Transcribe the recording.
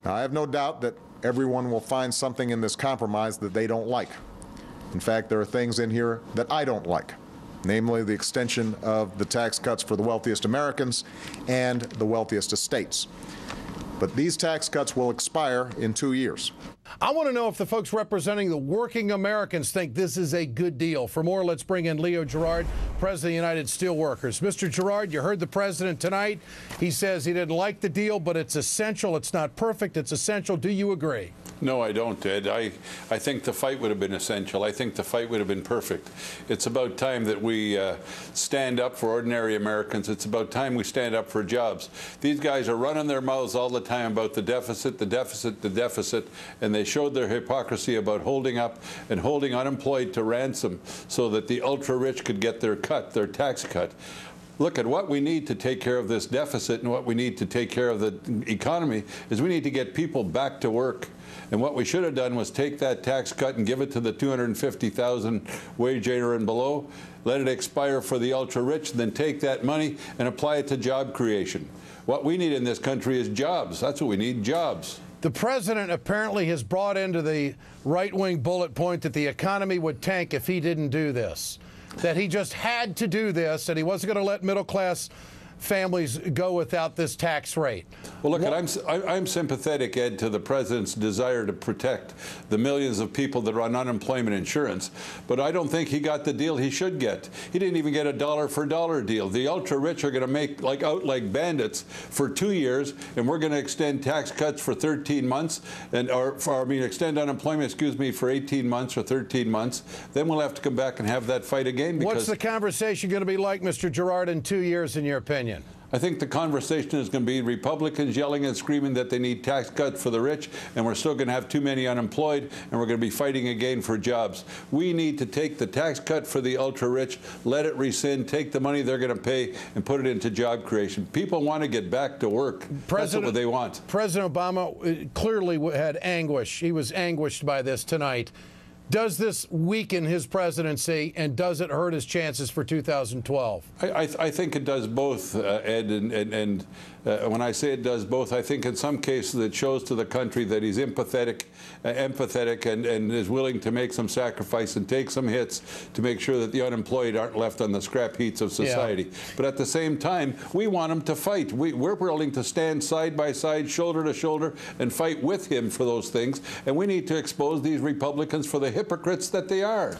Now, I have no doubt that everyone will find something in this compromise that they don't like. In fact, there are things in here that I don't like, namely the extension of the tax cuts for the wealthiest Americans and the wealthiest estates. But these tax cuts will expire in 2 years. I want to know if the folks representing the working Americans think this is a good deal. For more, let's bring in Gerard, President of the United Steelworkers. Mr. Gerard, you heard the president tonight. He says he didn't like the deal, but it's essential. It's not perfect. It's essential. Do you agree? No, I don't, Ed. I think the fight would have been essential. I think the fight would have been perfect. It's about time that we stand up for ordinary Americans. It's about time we stand up for jobs. These guys are running their mouths all the time about the deficit, the deficit, the deficit, and they showed their hypocrisy about holding up and holding unemployed to ransom so that the ultra-rich could get their cut, their tax cut. Look, at what we need to take care of this deficit and what we need to take care of the economy is we need to get people back to work. And what we should have done was take that tax cut and give it to the 250,000 wage earner and below, let it expire for the ultra-rich, then take that money and apply it to job creation. What we need in this country is jobs. That's what we need, jobs. The president apparently has brought into the right-wing bullet point that the economy would tank if he didn't do this, that he just had to do this, and he wasn't going to let middle-class families go without this tax rate. Well, look, I'm sympathetic, Ed, to the president's desire to protect the millions of people that are on unemployment insurance, but I don't think he got the deal he should get. He didn't even get a dollar-for-dollar deal. The ultra-rich are going to make out like bandits for 2 years, and we're going to extend tax cuts for 13 months, extend unemployment, excuse me, for 18 months or 13 months. Then we'll have to come back and have that fight again. Because what's the conversation going to be like, Mr. Gerard, in 2 years, in your opinion? I think the conversation is going to be Republicans yelling and screaming that they need tax cuts for the rich, and we're still going to have too many unemployed, and we're going to be fighting again for jobs. We need to take the tax cut for the ultra-rich, let it rescind, take the money they're going to pay, and put it into job creation. People want to get back to work. That's what they want. President Obama clearly had anguish. He was anguished by this tonight. Does this weaken his presidency, and does it hurt his chances for 2012? I think it does both, Ed, and when I say it does both, I think in some cases it shows to the country that he's empathetic and is willing to make some sacrifice and take some hits to make sure that the unemployed aren't left on the scrap heaps of society. Yeah. But at the same time, we want him to fight. We're willing to stand side by side, shoulder to shoulder, and fight with him for those things. And we need to expose these Republicans for the hypocrites that they are.